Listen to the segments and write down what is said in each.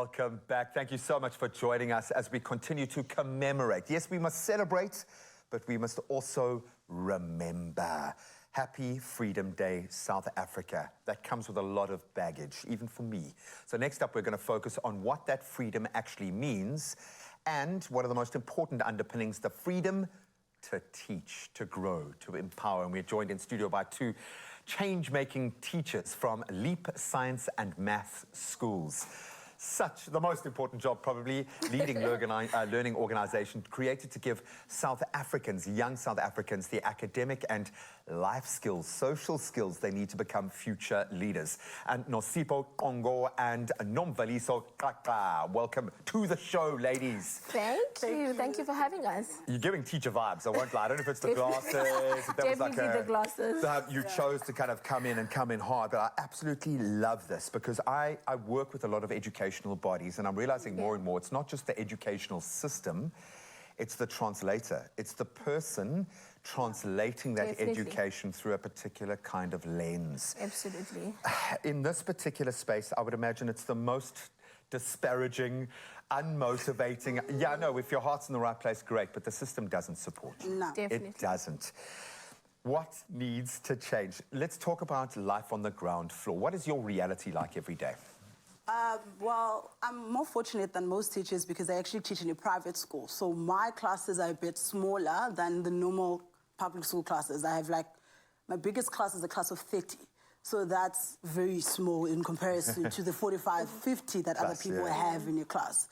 welcome back. Thank you so much for joining us as we continue to commemorate. Yes, we must celebrate, but we must also remember. Happy Freedom Day, South Africa. That comes with a lot of baggage, even for me. So next up, we're going to focus on what that freedom actually means and one of the most important underpinnings, the freedom to teach, to grow, to empower. And we're joined in studio by two change-making teachers from Leap Science and Maths schools. The most important job probably, leading learning organization created to give South Africans, young South Africans, the academic and life skills, social skills they need to become future leaders. And Nosipo Kongo and Nomvaliso Kaka, welcome to the show, ladies. Thank you. Thank you for having us. You're giving teacher vibes, I won't lie. I don't know if it's the glasses. If that was like the glasses. You chose to kind of come in hard, but I absolutely love this because I work with a lot of educational bodies and I'm realizing more and more it's not just the educational system, it's the translator. It's the person translating that education through a particular kind of lens. Absolutely. In this particular space, I would imagine it's the most disparaging, unmotivating. Yeah, no, if your heart's in the right place, great, but the system doesn't support you. No. Definitely. It doesn't. What needs to change? Let's talk about life on the ground floor. What is your reality like every day? Well, I'm more fortunate than most teachers because I actually teach in a private school. So my classes are a bit smaller than the normal public school classes. I have my biggest class is a class of 30. So that's very small in comparison to the 45, 50 that other people have in your class.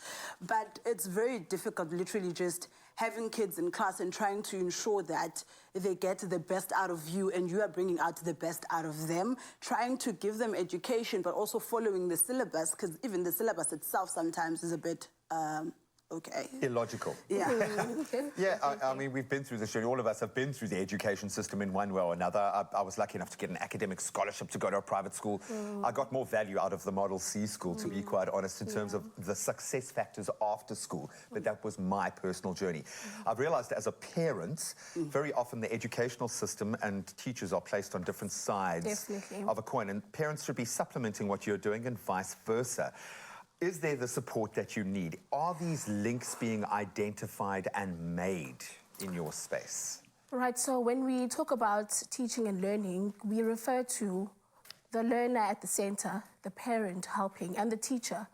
But it's very difficult, literally just having kids in class and trying to ensure that they get the best out of you and you are bringing out the best out of them, trying to give them education, but also following the syllabus, because even the syllabus itself sometimes is a bit... illogical. Yeah. Yeah, I mean, we've been through this journey. All of us have been through the education system in one way or another. I was lucky enough to get an academic scholarship to go to a private school. I got more value out of the Model C school, to be quite honest, in terms of the success factors after school. But that was my personal journey. I've realized as a parent, very often the educational system and teachers are placed on different sides of a coin. And parents should be supplementing what you're doing and vice versa. Is there the support that you need? Are these links being identified and made in your space? Right, so when we talk about teaching and learning, we refer to the learner at the center, the parent helping, and the teacher.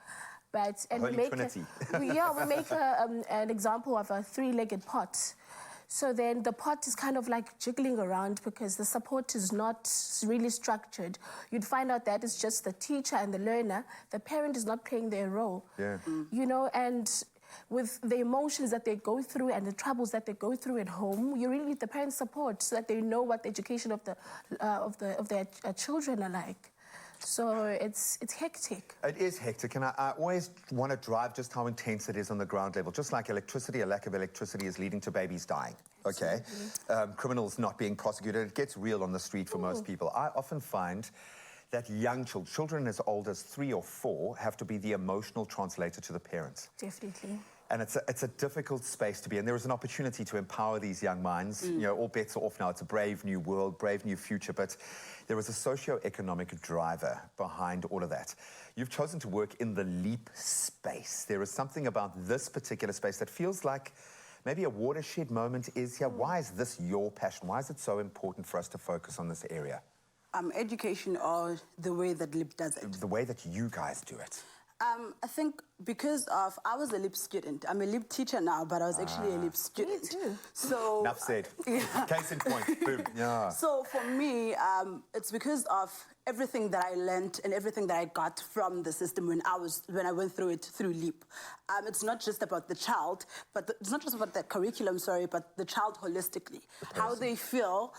Holy Trinity. We make an example of a three-legged pot. So then the pot is kind of like jiggling around because the support is not really structured. You'd find out that it's just the teacher and the learner. The parent is not playing their role. Yeah. You know, and with the emotions that they go through and the troubles that they go through at home, you really need the parents' support so that they know what the education of their children are like. So it's hectic. It is hectic, and I always want to drive just how intense it is on the ground level. Just like electricity, a lack of electricity is leading to babies dying, okay? Criminals not being prosecuted. It gets real on the street for most people. I often find that young children as old as 3 or 4 have to be the emotional translator to the parents. Definitely. And it's a difficult space to be in. There is an opportunity to empower these young minds. You know, all bets are off now. It's a brave new world, brave new future, but there is a socio-economic driver behind all of that. You've chosen to work in the Leap space. There is something about this particular space that feels like maybe a watershed moment is here. Why is this your passion? Why is it so important for us to focus on this area? Education or the way that Leap does it. The way that you guys do it. I think because I was a Leap student. I'm a Leap teacher now, but I was actually a Leap student. Me too. So enough said. Case in point. Boom. Yeah. So for me, it's because of everything that I learned and everything that I got from the system when I went through it through Leap. It's not just about the child, it's not just about the curriculum, but the child holistically. How they feel,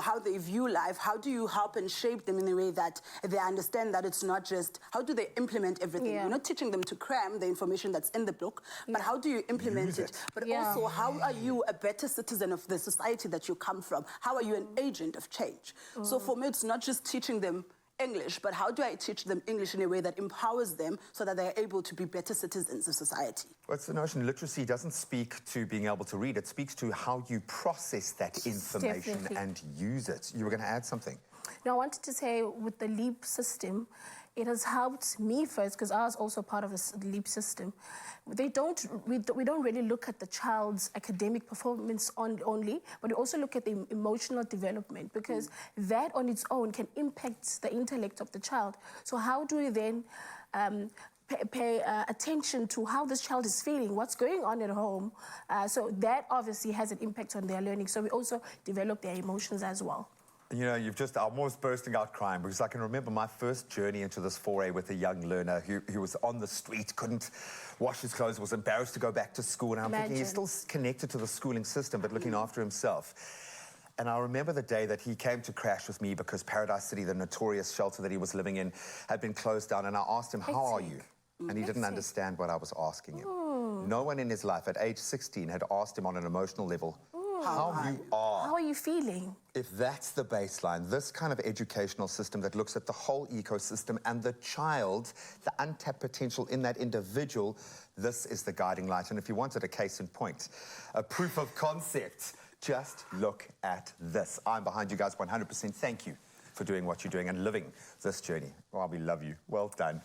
how they view life, how do you help and shape them in a way that they understand that it's not just, how do they implement everything? You're not teaching them to cram the information that's in the book, but how do you implement it? But also, how are you a better citizen of the society that you come from? How are you an agent of change? So for me, it's not just teaching them English, but how do I teach them English in a way that empowers them so that they're able to be better citizens of society? What's the notion? Literacy doesn't speak to being able to read. It speaks to how you process that information and use it. You were going to add something. Now, I wanted to say with the Leap system, it has helped me first because I was also part of this LEAP system. We don't really look at the child's academic performance only, but we also look at the emotional development because that on its own can impact the intellect of the child. So how do we then pay attention to how this child is feeling, what's going on at home? So that obviously has an impact on their learning. So we also develop their emotions as well. You know, I'm almost bursting out crying because I can remember my first journey into this foray with a young learner who was on the street, couldn't wash his clothes, was embarrassed to go back to school. And I'm thinking he's still connected to the schooling system, but looking after himself. And I remember the day that he came to crash with me because Paradise City, the notorious shelter that he was living in, had been closed down. And I asked him, how are you? And he didn't understand what I was asking him. No one in his life at age 16 had asked him on an emotional level, how you are. How are you feeling? If that's the baseline, this kind of educational system that looks at the whole ecosystem and the child, the untapped potential in that individual, this is the guiding light. And if you wanted a case in point, a proof of concept, just look at this. I'm behind you guys 100%. Thank you for doing what you're doing and living this journey. Well, we love you. Well done.